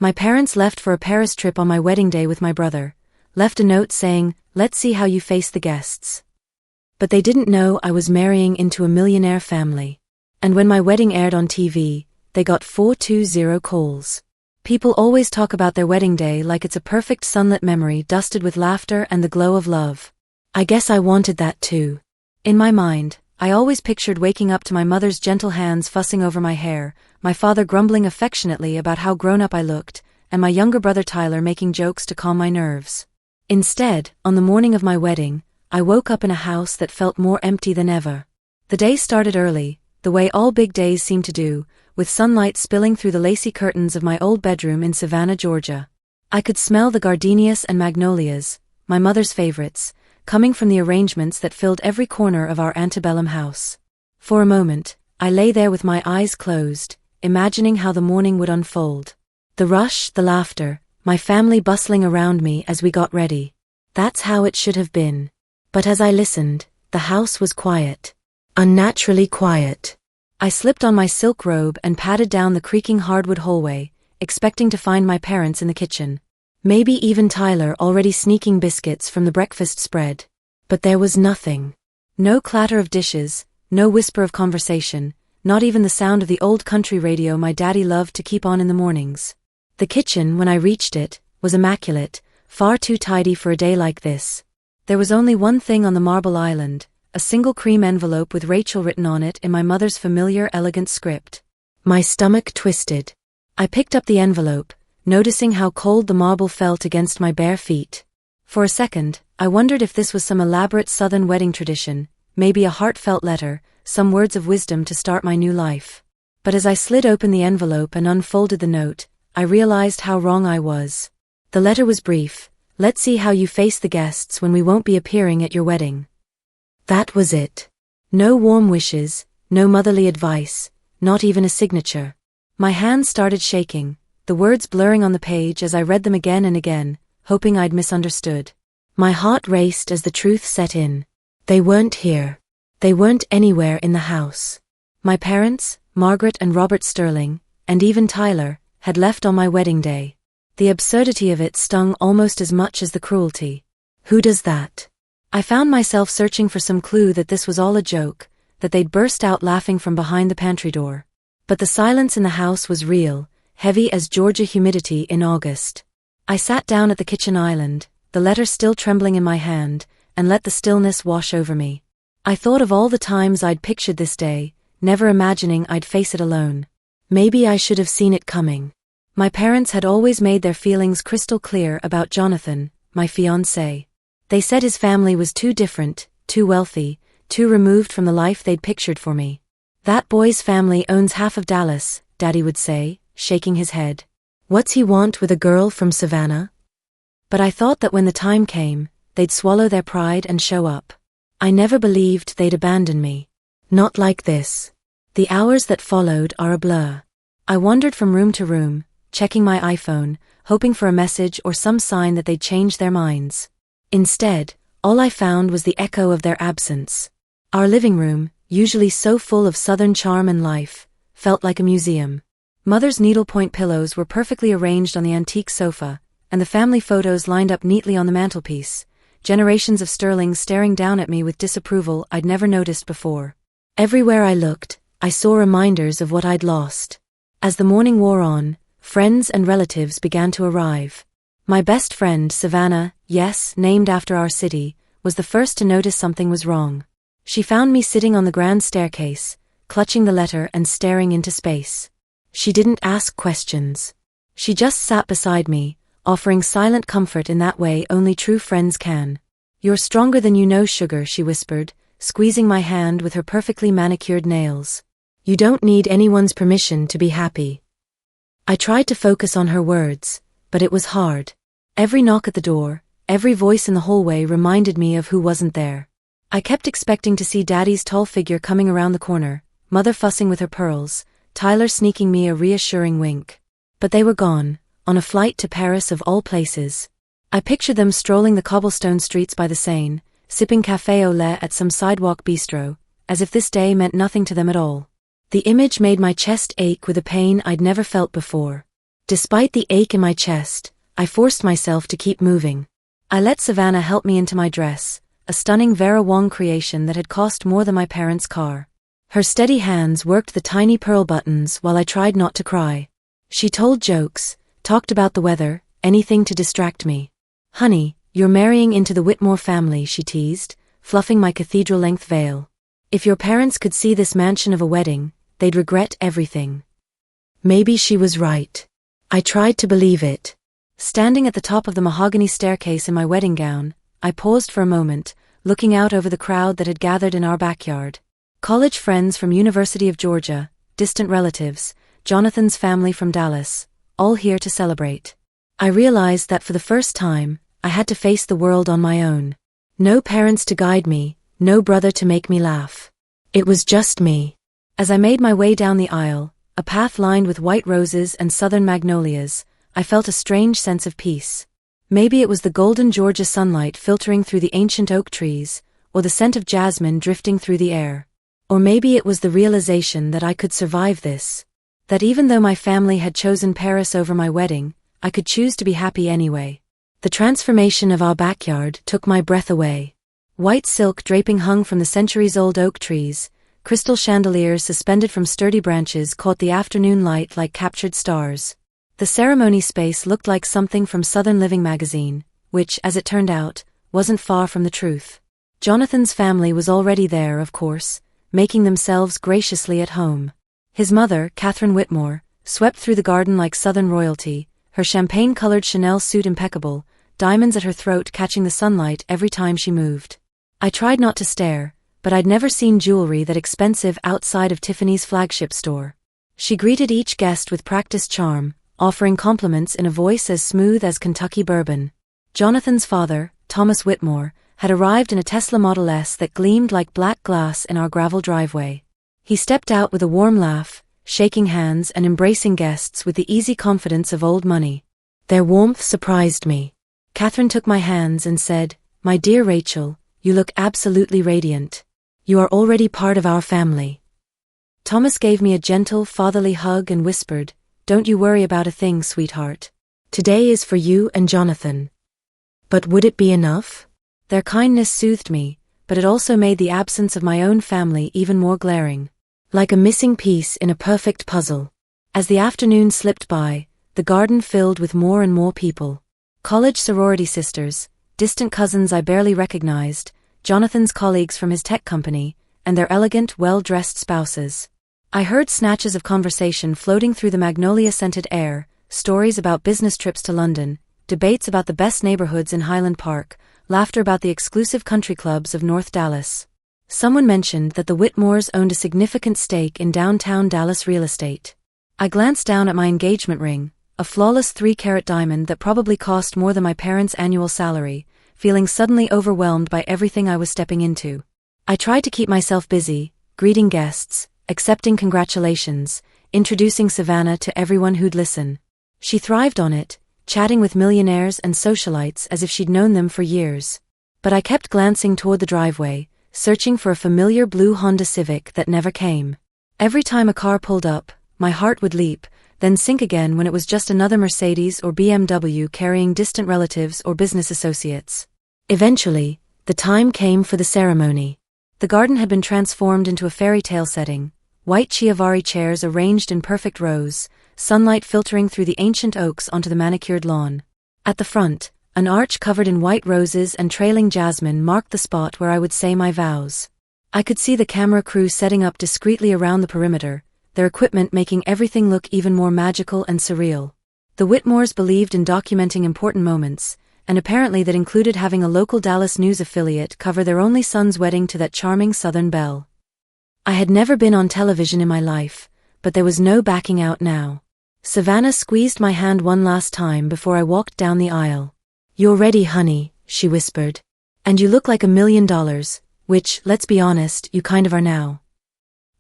My parents left for a Paris trip on my wedding day with my brother, left a note saying, "Let's see how you face the guests." But they didn't know I was marrying into a millionaire family. And when my wedding aired on TV, they got 420 calls. People always talk about their wedding day like it's a perfect sunlit memory dusted with laughter and the glow of love. I guess I wanted that too. In my mind, I always pictured waking up to my mother's gentle hands fussing over my hair, my father grumbling affectionately about how grown-up I looked, and my younger brother Tyler making jokes to calm my nerves. Instead, on the morning of my wedding, I woke up in a house that felt more empty than ever. The day started early, the way all big days seem to do, with sunlight spilling through the lacy curtains of my old bedroom in Savannah, Georgia. I could smell the gardenias and magnolias, my mother's favorites, coming from the arrangements that filled every corner of our antebellum house. For a moment, I lay there with my eyes closed, imagining how the morning would unfold. The rush, the laughter, my family bustling around me as we got ready. That's how it should have been. But as I listened, the house was quiet. Unnaturally quiet. I slipped on my silk robe and padded down the creaking hardwood hallway, expecting to find my parents in the kitchen. Maybe even Tyler already sneaking biscuits from the breakfast spread. But there was nothing. No clatter of dishes, no whisper of conversation, not even the sound of the old country radio my daddy loved to keep on in the mornings. The kitchen, when I reached it, was immaculate, far too tidy for a day like this. There was only one thing on the marble island, a single cream envelope with Rachel written on it in my mother's familiar, elegant script. My stomach twisted. I picked up the envelope, noticing how cold the marble felt against my bare feet. For a second, I wondered if this was some elaborate southern wedding tradition, maybe a heartfelt letter, some words of wisdom to start my new life. But as I slid open the envelope and unfolded the note, I realized how wrong I was. The letter was brief. "Let's see how you face the guests when we won't be appearing at your wedding." That was it. No warm wishes, no motherly advice, not even a signature. My hands started shaking, the words blurring on the page as I read them again and again, hoping I'd misunderstood. My heart raced as the truth set in. They weren't here. They weren't anywhere in the house. My parents, Margaret and Robert Sterling, and even Tyler, had left on my wedding day. The absurdity of it stung almost as much as the cruelty. Who does that? I found myself searching for some clue that this was all a joke, that they'd burst out laughing from behind the pantry door. But the silence in the house was real, heavy as Georgia humidity in August. I sat down at the kitchen island, the letter still trembling in my hand, and let the stillness wash over me. I thought of all the times I'd pictured this day, never imagining I'd face it alone. Maybe I should have seen it coming. My parents had always made their feelings crystal clear about Jonathan, my fiancé. They said his family was too different, too wealthy, too removed from the life they'd pictured for me. "That boy's family owns half of Dallas," Daddy would say, shaking his head. "What's he want with a girl from Savannah?" But I thought that when the time came, they'd swallow their pride and show up. I never believed they'd abandon me. Not like this. The hours that followed are a blur. I wandered from room to room, checking my iPhone, hoping for a message or some sign that they'd change their minds. Instead, all I found was the echo of their absence. Our living room, usually so full of southern charm and life, felt like a museum. Mother's needlepoint pillows were perfectly arranged on the antique sofa, and the family photos lined up neatly on the mantelpiece, generations of Sterlings staring down at me with disapproval I'd never noticed before. Everywhere I looked, I saw reminders of what I'd lost. As the morning wore on, friends and relatives began to arrive. My best friend, Savannah, yes, named after our city, was the first to notice something was wrong. She found me sitting on the grand staircase, clutching the letter and staring into space. She didn't ask questions. She just sat beside me, offering silent comfort in that way only true friends can. "You're stronger than you know, sugar," she whispered, squeezing my hand with her perfectly manicured nails. "You don't need anyone's permission to be happy." I tried to focus on her words, but it was hard. Every knock at the door, every voice in the hallway reminded me of who wasn't there. I kept expecting to see Daddy's tall figure coming around the corner, Mother fussing with her pearls, Tyler sneaking me a reassuring wink. But they were gone, on a flight to Paris of all places. I pictured them strolling the cobblestone streets by the Seine, sipping café au lait at some sidewalk bistro, as if this day meant nothing to them at all. The image made my chest ache with a pain I'd never felt before. Despite the ache in my chest, I forced myself to keep moving. I let Savannah help me into my dress, a stunning Vera Wang creation that had cost more than my parents' car. Her steady hands worked the tiny pearl buttons while I tried not to cry. She told jokes, talked about the weather, anything to distract me. "Honey, you're marrying into the Whitmore family," she teased, fluffing my cathedral-length veil. "If your parents could see this mansion of a wedding, they'd regret everything." Maybe she was right. I tried to believe it. Standing at the top of the mahogany staircase in my wedding gown, I paused for a moment, looking out over the crowd that had gathered in our backyard. College friends from University of Georgia, distant relatives, Jonathan's family from Dallas, all here to celebrate. I realized that for the first time, I had to face the world on my own. No parents to guide me, no brother to make me laugh. It was just me. As I made my way down the aisle, a path lined with white roses and southern magnolias, I felt a strange sense of peace. Maybe it was the golden Georgia sunlight filtering through the ancient oak trees, or the scent of jasmine drifting through the air. Or maybe it was the realization that I could survive this. That even though my family had chosen Paris over my wedding, I could choose to be happy anyway. The transformation of our backyard took my breath away. White silk draping hung from the centuries-old oak trees, crystal chandeliers suspended from sturdy branches caught the afternoon light like captured stars. The ceremony space looked like something from Southern Living magazine, which, as it turned out, wasn't far from the truth. Jonathan's family was already there, of course, making themselves graciously at home. His mother, Catherine Whitmore, swept through the garden like Southern royalty, her champagne-colored Chanel suit impeccable, diamonds at her throat catching the sunlight every time she moved. I tried not to stare, but I'd never seen jewelry that expensive outside of Tiffany's flagship store. She greeted each guest with practiced charm, offering compliments in a voice as smooth as Kentucky bourbon. Jonathan's father, Thomas Whitmore, had arrived in a Tesla Model S that gleamed like black glass in our gravel driveway. He stepped out with a warm laugh, shaking hands and embracing guests with the easy confidence of old money. Their warmth surprised me. Catherine took my hands and said, "My dear Rachel, you look absolutely radiant. You are already part of our family." Thomas gave me a gentle, fatherly hug and whispered, "Don't you worry about a thing, sweetheart. Today is for you and Jonathan." But would it be enough? Their kindness soothed me, but it also made the absence of my own family even more glaring. Like a missing piece in a perfect puzzle. As the afternoon slipped by, the garden filled with more and more people. College sorority sisters, distant cousins I barely recognized, Jonathan's colleagues from his tech company, and their elegant, well-dressed spouses. I heard snatches of conversation floating through the magnolia-scented air, stories about business trips to London, debates about the best neighborhoods in Highland Park, laughter about the exclusive country clubs of North Dallas. Someone mentioned that the Whitmores owned a significant stake in downtown Dallas real estate. I glanced down at my engagement ring, a flawless 3-carat diamond that probably cost more than my parents' annual salary, feeling suddenly overwhelmed by everything I was stepping into. I tried to keep myself busy, greeting guests, accepting congratulations, introducing Savannah to everyone who'd listen. She thrived on it, chatting with millionaires and socialites as if she'd known them for years. But I kept glancing toward the driveway, searching for a familiar blue Honda Civic that never came. Every time a car pulled up, my heart would leap, then sink again when it was just another Mercedes or BMW carrying distant relatives or business associates. Eventually, the time came for the ceremony. The garden had been transformed into a fairy tale setting, white Chiavari chairs arranged in perfect rows, sunlight filtering through the ancient oaks onto the manicured lawn. At the front, an arch covered in white roses and trailing jasmine marked the spot where I would say my vows. I could see the camera crew setting up discreetly around the perimeter, their equipment making everything look even more magical and surreal. The Whitmores believed in documenting important moments, and apparently that included having a local Dallas news affiliate cover their only son's wedding to that charming Southern belle. I had never been on television in my life, but there was no backing out now. Savannah squeezed my hand one last time before I walked down the aisle. "You're ready, honey," she whispered. "And you look like $1 million, which, let's be honest, you kind of are now."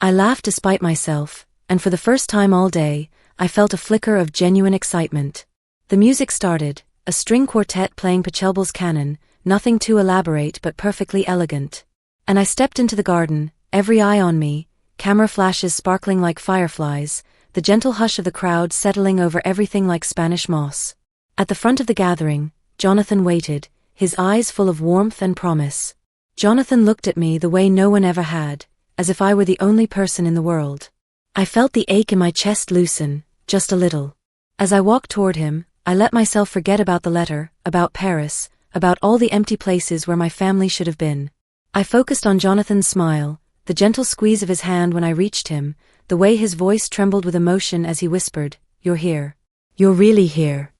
I laughed despite myself, and for the first time all day, I felt a flicker of genuine excitement. The music started, a string quartet playing Pachelbel's canon, nothing too elaborate but perfectly elegant. And I stepped into the garden, every eye on me, camera flashes sparkling like fireflies, the gentle hush of the crowd settling over everything like Spanish moss. At the front of the gathering, Jonathan waited, his eyes full of warmth and promise. Jonathan looked at me the way no one ever had, as if I were the only person in the world. I felt the ache in my chest loosen, just a little. As I walked toward him, I let myself forget about the letter, about Paris, about all the empty places where my family should have been. I focused on Jonathan's smile, the gentle squeeze of his hand when I reached him, the way his voice trembled with emotion as he whispered, "You're here. You're really here."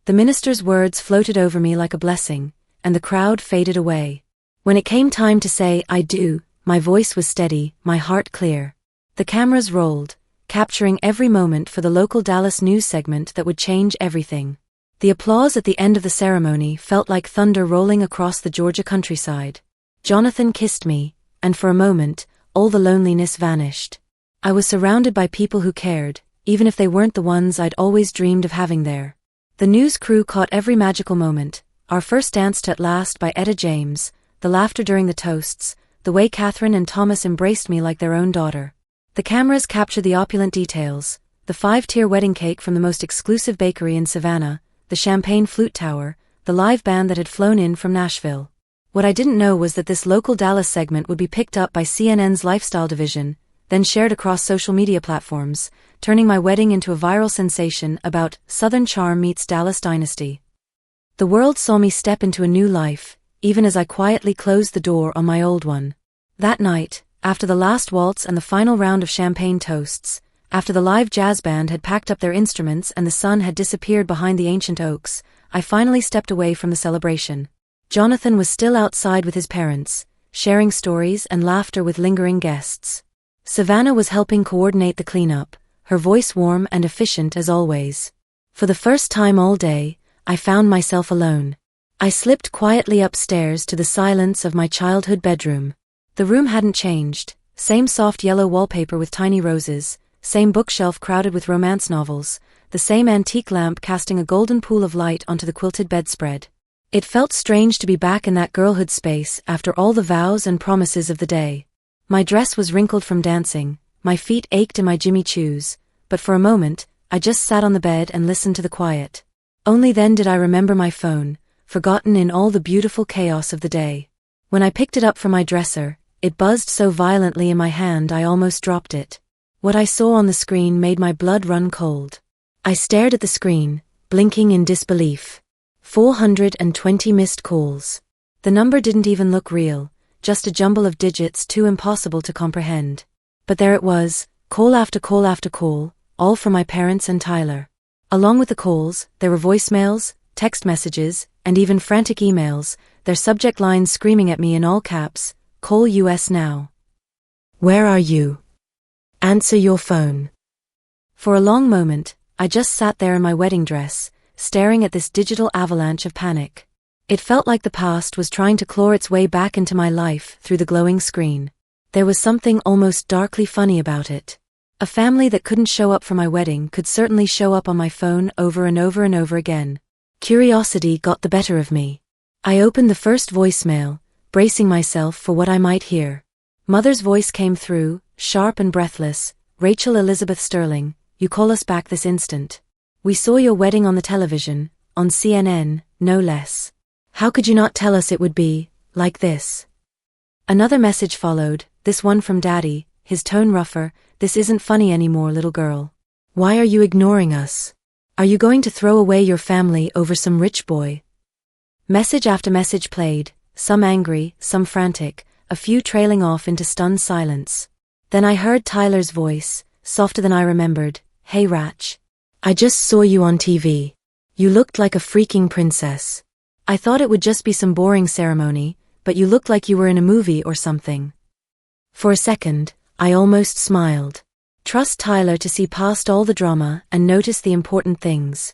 The minister's words floated over me like a blessing, and the crowd faded away. When it came time to say, "I do," my voice was steady, my heart clear. The cameras rolled, capturing every moment for the local Dallas news segment that would change everything. The applause at the end of the ceremony felt like thunder rolling across the Georgia countryside. Jonathan kissed me, and for a moment, all the loneliness vanished. I was surrounded by people who cared, even if they weren't the ones I'd always dreamed of having there. The news crew caught every magical moment, our first dance to At Last by Etta James, the laughter during the toasts, the way Catherine and Thomas embraced me like their own daughter. The cameras captured the opulent details, the 5-tier wedding cake from the most exclusive bakery in Savannah, the champagne flute tower, the live band that had flown in from Nashville. What I didn't know was that this local Dallas segment would be picked up by CNN's lifestyle division, then shared across social media platforms, turning my wedding into a viral sensation about Southern charm meets Dallas dynasty. The world saw me step into a new life, even as I quietly closed the door on my old one. That night, after the last waltz and the final round of champagne toasts, after the live jazz band had packed up their instruments and the sun had disappeared behind the ancient oaks, I finally stepped away from the celebration. Jonathan was still outside with his parents, sharing stories and laughter with lingering guests. Savannah was helping coordinate the cleanup, her voice warm and efficient as always. For the first time all day, I found myself alone. I slipped quietly upstairs to the silence of my childhood bedroom. The room hadn't changed, same soft yellow wallpaper with tiny roses, same bookshelf crowded with romance novels, the same antique lamp casting a golden pool of light onto the quilted bedspread. It felt strange to be back in that girlhood space after all the vows and promises of the day. My dress was wrinkled from dancing, my feet ached in my Jimmy Choos, but for a moment, I just sat on the bed and listened to the quiet. Only then did I remember my phone, forgotten in all the beautiful chaos of the day. When I picked it up from my dresser, it buzzed so violently in my hand I almost dropped it. What I saw on the screen made my blood run cold. I stared at the screen, blinking in disbelief. 420 missed calls. The number didn't even look real, just a jumble of digits too impossible to comprehend. But there it was, call after call after call, all from my parents and Tyler. Along with the calls, there were voicemails, text messages, and even frantic emails, their subject lines screaming at me in all caps, "Call US now. Where are you? Answer your phone." For a long moment, I just sat there in my wedding dress, staring at this digital avalanche of panic. It felt like the past was trying to claw its way back into my life through the glowing screen. There was something almost darkly funny about it. A family that couldn't show up for my wedding could certainly show up on my phone over and over and over again. Curiosity got the better of me. I opened the first voicemail, bracing myself for what I might hear. Mother's voice came through, sharp and breathless. "Rachel Elizabeth Sterling, you call us back this instant. We saw your wedding on the television, on CNN, no less. How could you not tell us it would be like this?" Another message followed, this one from Daddy, his tone rougher. "This isn't funny anymore, little girl. Why are you ignoring us? Are you going to throw away your family over some rich boy?" Message after message played, some angry, some frantic, a few trailing off into stunned silence. Then I heard Tyler's voice, softer than I remembered. "Hey Rach. I just saw you on TV. You looked like a freaking princess. I thought it would just be some boring ceremony, but you looked like you were in a movie or something." For a second, I almost smiled. Trust Tyler to see past all the drama and notice the important things.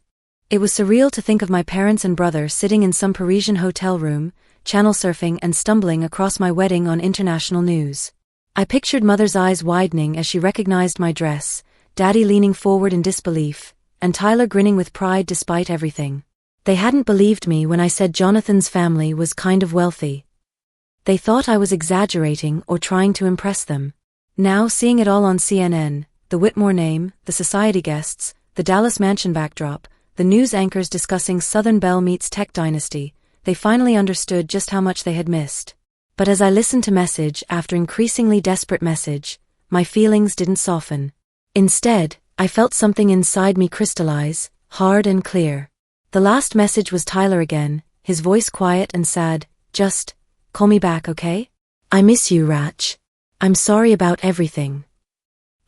It was surreal to think of my parents and brother sitting in some Parisian hotel room, channel surfing and stumbling across my wedding on international news. I pictured Mother's eyes widening as she recognized my dress, Daddy leaning forward in disbelief, and Tyler grinning with pride despite everything. They hadn't believed me when I said Jonathan's family was kind of wealthy. They thought I was exaggerating or trying to impress them. Now seeing it all on CNN, the Whitmore name, the society guests, the Dallas mansion backdrop, the news anchors discussing Southern Belle meets Tech Dynasty, they finally understood just how much they had missed. But as I listened to message after increasingly desperate message, my feelings didn't soften. Instead, I felt something inside me crystallize, hard and clear. The last message was Tyler again, his voice quiet and sad. Just call me back, okay? I miss you, Rach. I'm sorry about everything.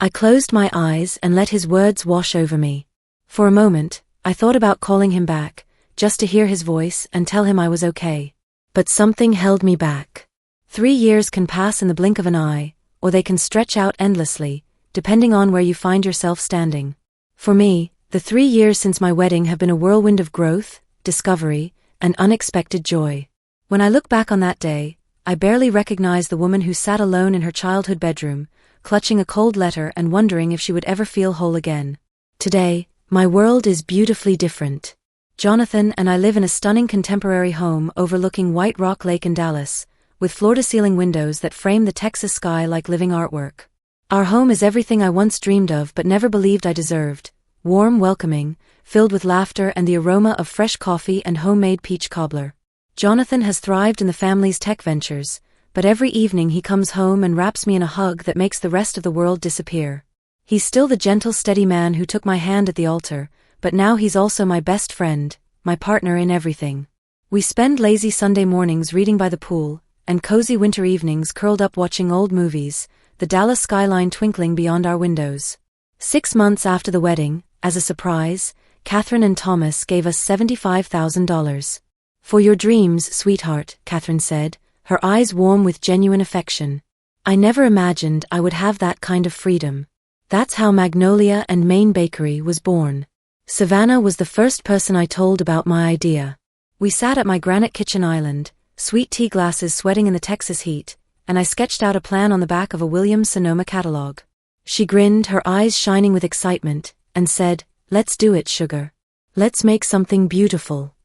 I closed my eyes and let his words wash over me. For a moment, I thought about calling him back, just to hear his voice and tell him I was okay. But something held me back. 3 years can pass in the blink of an eye, or they can stretch out endlessly, depending on where you find yourself standing. For me, the 3 years since my wedding have been a whirlwind of growth, discovery, and unexpected joy. When I look back on that day, I barely recognize the woman who sat alone in her childhood bedroom, clutching a cold letter and wondering if she would ever feel whole again. Today, my world is beautifully different. Jonathan and I live in a stunning contemporary home overlooking White Rock Lake in Dallas, with floor-to-ceiling windows that frame the Texas sky like living artwork. Our home is everything I once dreamed of but never believed I deserved: warm, welcoming, filled with laughter and the aroma of fresh coffee and homemade peach cobbler. Jonathan has thrived in the family's tech ventures, but every evening he comes home and wraps me in a hug that makes the rest of the world disappear. He's still the gentle, steady man who took my hand at the altar, but now he's also my best friend, my partner in everything. We spend lazy Sunday mornings reading by the pool, and cozy winter evenings curled up watching old movies, the Dallas skyline twinkling beyond our windows. 6 months after the wedding, as a surprise, Catherine and Thomas gave us $75,000. "For your dreams, sweetheart," Catherine said, her eyes warm with genuine affection. I never imagined I would have that kind of freedom. That's how Magnolia and Maine Bakery was born. Savannah was the first person I told about my idea. We sat at my granite kitchen island, sweet tea glasses sweating in the Texas heat, and I sketched out a plan on the back of a Williams-Sonoma catalog. She grinned, her eyes shining with excitement, and said, "Let's do it, sugar. Let's make something beautiful."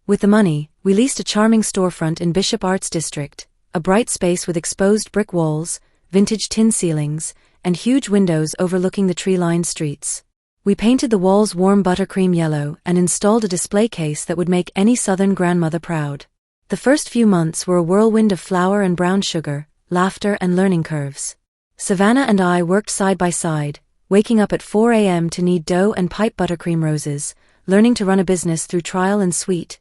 With the money, we leased a charming storefront in Bishop Arts District, a bright space with exposed brick walls, vintage tin ceilings, and huge windows overlooking the tree-lined streets. We painted the walls warm buttercream yellow and installed a display case that would make any Southern grandmother proud. The first few months were a whirlwind of flour and brown sugar, laughter and learning curves. Savannah and I worked side by side, waking up at 4 a.m. to knead dough and pipe buttercream roses, learning to run a business through trial and sweet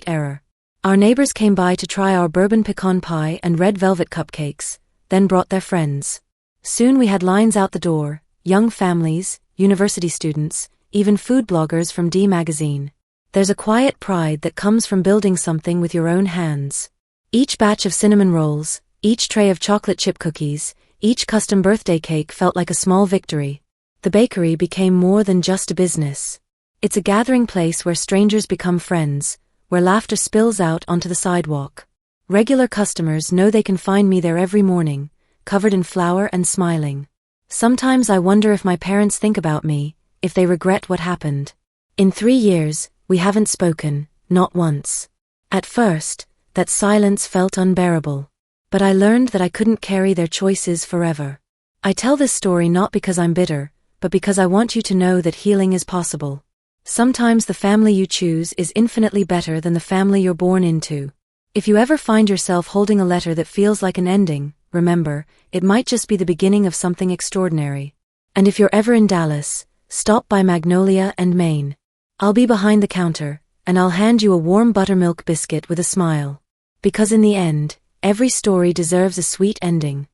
error. Our neighbors came by to try our bourbon pecan pie and red velvet cupcakes, then brought their friends. Soon we had lines out the door, young families, university students, even food bloggers from D Magazine. There's a quiet pride that comes from building something with your own hands. Each batch of cinnamon rolls, each tray of chocolate chip cookies, each custom birthday cake felt like a small victory. The bakery became more than just a business. It's a gathering place where strangers become friends, where laughter spills out onto the sidewalk. Regular customers know they can find me there every morning, covered in flour and smiling. Sometimes I wonder if my parents think about me, if they regret what happened. In 3 years, we haven't spoken, not once. At first, that silence felt unbearable. But I learned that I couldn't carry their choices forever. I tell this story not because I'm bitter, but because I want you to know that healing is possible. Sometimes the family you choose is infinitely better than the family you're born into. If you ever find yourself holding a letter that feels like an ending, remember, it might just be the beginning of something extraordinary. And if you're ever in Dallas, stop by Magnolia and Maine. I'll be behind the counter, and I'll hand you a warm buttermilk biscuit with a smile. Because in the end, every story deserves a sweet ending.